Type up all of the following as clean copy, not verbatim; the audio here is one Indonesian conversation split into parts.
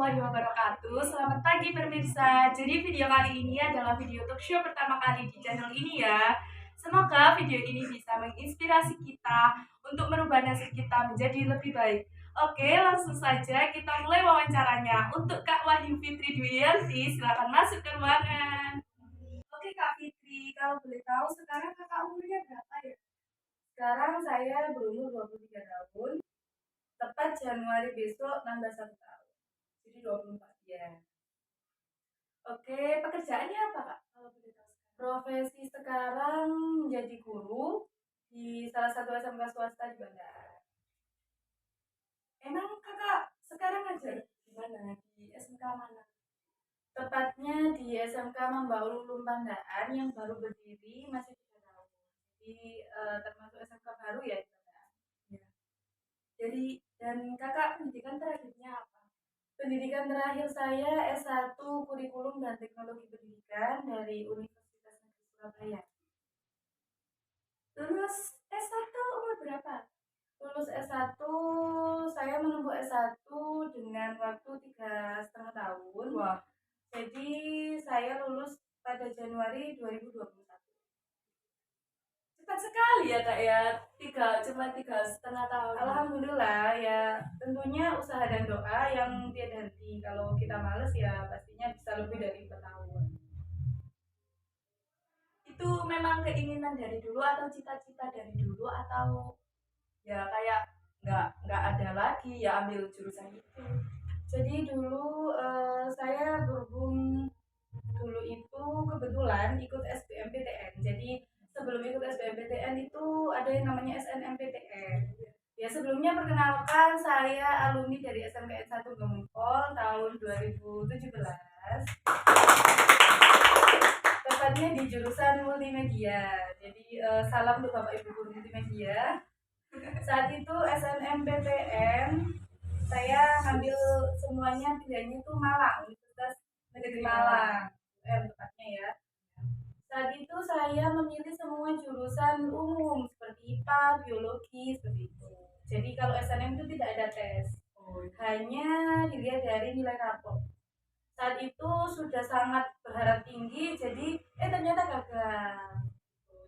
warahmatullahi wabarakatuh. Selamat pagi pemirsa. Jadi video kali ini adalah video talk show pertama kali di channel ini ya. Semoga video ini bisa menginspirasi kita untuk merubah nasib kita menjadi lebih baik. Oke, langsung saja kita mulai wawancaranya. Untuk Kak Wahyu Fitri Dwiyanti, silakan masuk ke ruangan. Oke Kak Fitri, kalau boleh tahu sekarang kakak umurnya berapa ya? Sekarang saya berumur 23 tahun. Tepat Januari besok nambah 1 tahun. Jadi 24 ya. Oke, pekerjaannya apa Kak? Kalau boleh tahu sekarang. Profesi sekarang menjadi guru di salah satu SMK swasta di Bandar. Emang Kakak sekarang ngajar di mana? Di SMK mana? Tepatnya di SMK Mambaul Ulum Pandaan yang baru berdiri masih 3 tahun. Jadi termasuk SMK baru ya di Bandar. Ya. Jadi dan Kakak pendidikan terakhirnya apa? Pendidikan terakhir saya S1 Kurikulum dan Teknologi Pendidikan dari Universitas Negeri Surabaya. Lulus S1 umur berapa? Lulus S1, saya menempuh S1 dengan waktu 3,5 tahun. Wah. Jadi saya lulus pada Januari 2021. Cepat sekali ya Kak ya, cuma 3,5 tahun. Alhamdulillah ya, tentunya usaha dan doa yang tiada henti. Kalau kita males ya pastinya bisa lebih dari 4 tahun. Itu memang keinginan dari dulu atau cita-cita dari dulu atau ya kayak nggak ada lagi ya ambil jurusan itu. Jadi dulu saya berhubung dulu itu kebetulan ikut SBMPTN. Jadi sebelum ikut SBMPTN itu ada yang namanya SNMPTN. Ya sebelumnya perkenalkan saya alumni dari SMKN 1 Gempol tahun 2017. Tepatnya di jurusan multimedia. Jadi salam untuk Bapak Ibu guru multimedia. Saat itu SNMPTN saya ngambil semuanya pilihannya itu Malang, Universitas Negeri Malang, tepatnya ya. Saat itu saya memilih semua jurusan umum seperti IPA, biologi, seperti itu. Jadi kalau SNM itu tidak ada tes, hanya dilihat dari nilai rapor. Saat itu sudah sangat berharap tinggi, jadi ternyata gagal.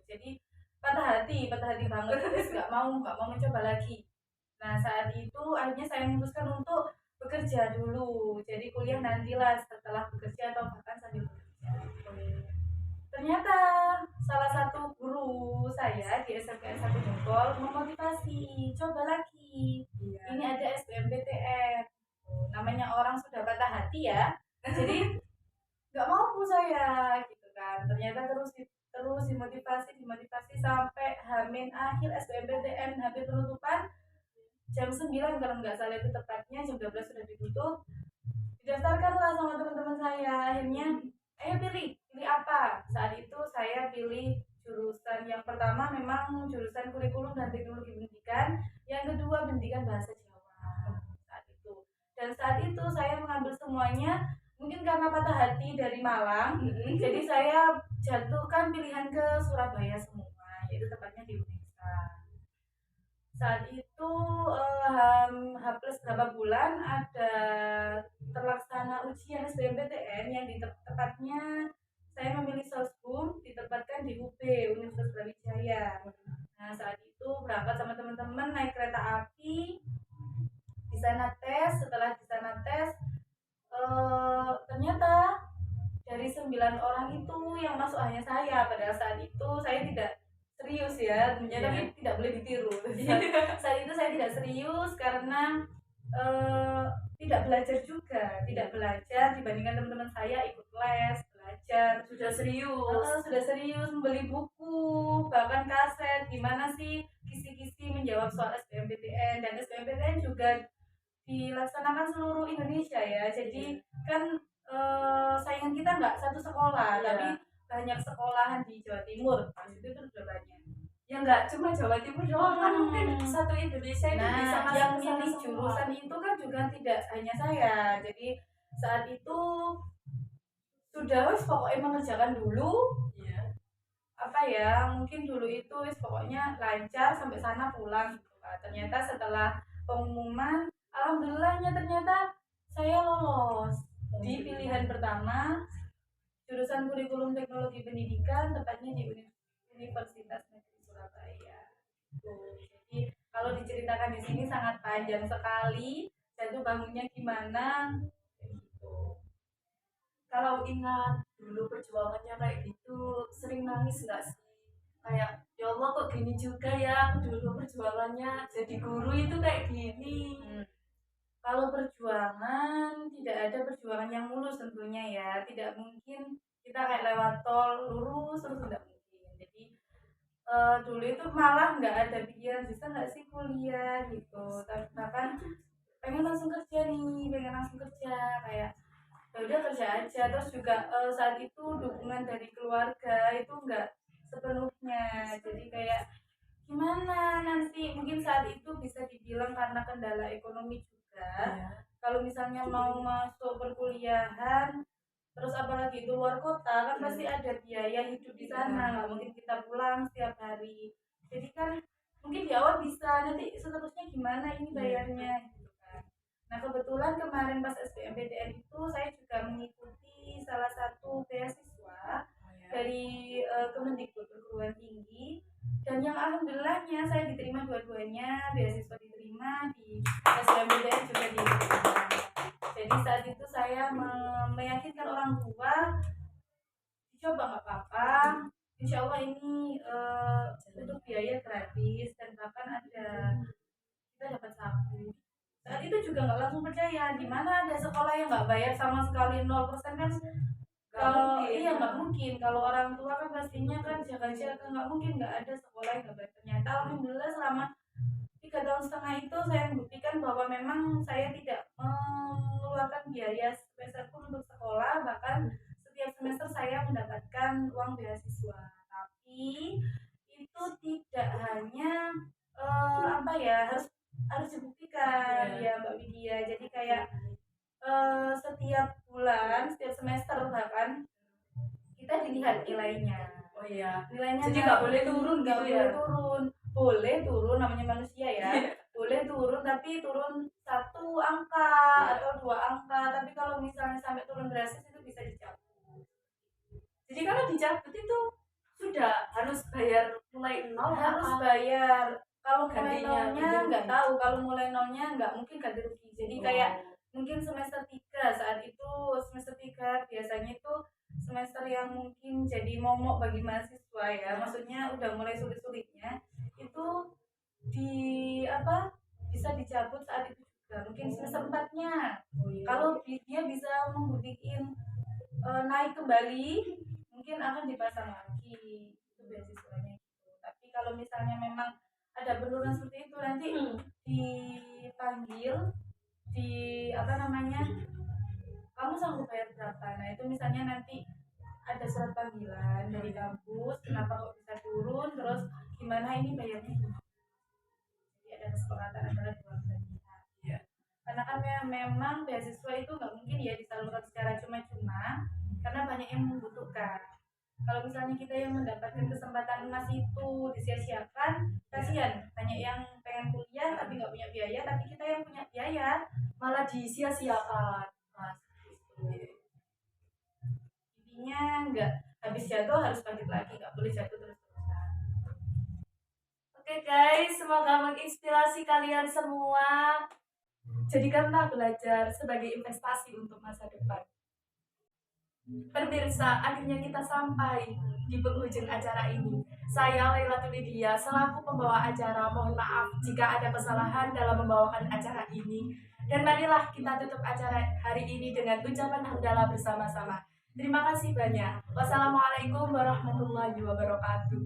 Jadi patah hati banget, terus nggak mau mencoba lagi. Nah saat itu akhirnya saya memutuskan untuk bekerja dulu. Jadi kuliah nantilah setelah bekerja atau bahkan sambil bekerja. Ternyata salah satu guru saya di SMK 1 Jempol memotivasi, coba lagi. Iya. Ini ada SBMPTN. Namanya orang sudah patah hati ya. Jadi nggak mampu saya gitu kan. Ternyata terus dimotivasi sampai Hamin akhir SBMPTN hampir penutupan jam 9 kalau nggak salah itu tepatnya jam 12 sudah ditutup. Didaftarkanlah sama teman-teman saya, akhirnya ayo pilih apa. Saat itu saya pilih jurusan yang pertama memang jurusan kurikulum dan teknologi pendidikan, yang kedua pendidikan bahasa Jawa saat itu. Dan saat itu saya mengambil semuanya mungkin karena patah hati dari Malang, jadi saya jatuhkan pilihan ke Surabaya semua, yaitu tepatnya di Unesa. Saat itu H plus berapa bulan ada terlaksana ujian SBMPTN yang tepatnya saya memilih Sosbum, ditempatkan di UB Universitas Brawijaya. Nah saat itu berangkat sama teman-teman naik kereta api, di sana tes. Setelah di sana tes ternyata dari 9 orang itu yang masuk hanya saya. Pada saat itu saya tidak serius ya, ternyata tapi tidak boleh ditiru. Saat itu saya tidak serius karena tidak belajar juga, tidak belajar dibandingkan teman-teman saya ikut les, belajar. Sudah serius membeli buku, bahkan kaset, gimana sih kisi-kisi menjawab soal SBMPTN. Dan SBMPTN juga dilaksanakan seluruh Indonesia ya, jadi kan saingan kita nggak satu sekolah, tapi banyak sekolahan di Jawa Timur. Itu sudah banyak. Ya nggak cuma Jawa Timur doang, kan mungkin satu Indonesia itu bisa masuk. Yang milih jurusan itu kan juga tidak hanya saya. Jadi saat itu sudah pokoknya mengerjakan dulu. Apa ya, mungkin dulu itu pokoknya lancar sampai sana pulang gitu. Ternyata setelah pengumuman, alhamdulillahnya ternyata saya lolos di pilihan pertama jurusan kurikulum teknologi pendidikan, tepatnya di Universitas Negeri Surabaya. Jadi kalau diceritakan di sini sangat panjang sekali, jatuh bangunnya gimana, gitu. Kalau ingat dulu perjuangannya kayak gitu, sering nangis nggak sih? Kayak, ya Allah kok gini juga ya, aku dulu perjuangannya jadi guru itu kayak gini. Kalau perjuangan, tidak ada perjuangan yang mulus tentunya ya. Tidak mungkin kita kayak lewat tol lurus terus tidak mungkin. Jadi dulu itu malah nggak ada pikiran bisa nggak sih kuliah gitu. Bahkan pengen langsung kerja nih, pengen langsung kerja kayak ya udah kerja aja. Terus juga saat itu dukungan dari keluarga itu nggak sepenuhnya. Jadi kayak gimana nanti mungkin saat itu bisa dibilang karena kendala ekonomi juga. Kalau misalnya mau masuk perkuliahan terus apalagi itu luar kota kan pasti ada biaya hidup di sana, nggak mungkin kita pulang setiap hari. Jadi kan mungkin di awal bisa, nanti seterusnya gimana ini bayarnya gitu kan. Nah kebetulan kemarin pas SBMPTN itu saya juga mengikuti salah satu beasiswa dari Kemendikbud perguruan tinggi, dan yang alhamdulillahnya saya diterima dua-duanya, beasiswa diterima, di SBMPTN juga diterima. Jadi saat itu saya meyakinkan orang tua coba nggak apa-apa, insya Allah ini untuk biaya gratis dan bahkan ada kita dapat sapu. Saat itu juga nggak langsung percaya, di mana ada sekolah yang nggak bayar sama sekali 0% kan. Kalau iya nggak mungkin, kalau orang tua kan pastinya kan jaga-jaga, nggak mungkin nggak ada sekolah yang nggak bayar. Ternyata alhamdulillah selama 3 tahun setengah itu saya membuktikan bahwa memang saya tidak mengeluarkan biaya sebesar pun untuk sekolah, bahkan setiap semester saya mendapatkan uang beasiswa. Tapi itu tidak hanya apa ya, harus dibuktikan ya Mbak Widya. Jadi kayak setiap bulan, setiap semester bahkan kita dilihat nilainya. Oh iya. Nilainya Jadi nggak boleh turun nggak gitu boleh ya? turun. Boleh turun, namanya manusia ya. Boleh turun, tapi turun 1 angka atau 2 angka. Tapi kalau misalnya sampai turun drastis itu bisa dicabut. Jadi kalau dicabut itu sudah harus bayar mulai nol, Harus bayar. Kalau mulai nolnya nggak tahu, kalau mulai nolnya nggak mungkin ganti rugi. Jadi kayak mungkin semester 3 saat itu, semester 3 biasanya itu semester yang mungkin jadi momok bagi mahasiswa ya, maksudnya udah mulai sulit-sulitnya itu di apa bisa dicabut saat itu juga, mungkin semester 4-nya. Kalau dia bisa membuktikan naik kembali mungkin akan dipasang lagi itu beasiswanya gitu. Tapi kalau misalnya memang ada penurunan seperti itu nanti dipanggil di apa namanya, kamu sanggup bayar berapa, nah itu misalnya nanti ada surat panggilan dari kampus kenapa kok bisa turun, terus gimana ini bayarnya gimana. Jadi ada kesepakatan antara dua belah pihak ya. Karena kan memang beasiswa itu nggak mungkin ya disalurkan secara cuma-cuma karena banyak yang membutuhkan. Kalau misalnya kita yang mendapatkan kesempatan emas itu disia-siakan, kasihan banyak yang pengen kuliah tapi nggak punya biaya, tapi kita yang punya biaya malah disia-siakan, Mas. intinya nggak habis jatuh harus bangkit lagi, nggak boleh jatuh terus-terusan. Oke guys, semoga menginspirasi kalian semua. Jadikanlah belajar sebagai investasi untuk masa depan. Pemirsa, akhirnya kita sampai di penghujung acara ini. Saya Lailatul Lydia selaku pembawa acara, mohon maaf jika ada kesalahan dalam membawakan acara ini. Dan marilah kita tutup acara hari ini dengan ucapan hamdalah bersama-sama. Terima kasih banyak. Wassalamualaikum warahmatullahi wabarakatuh.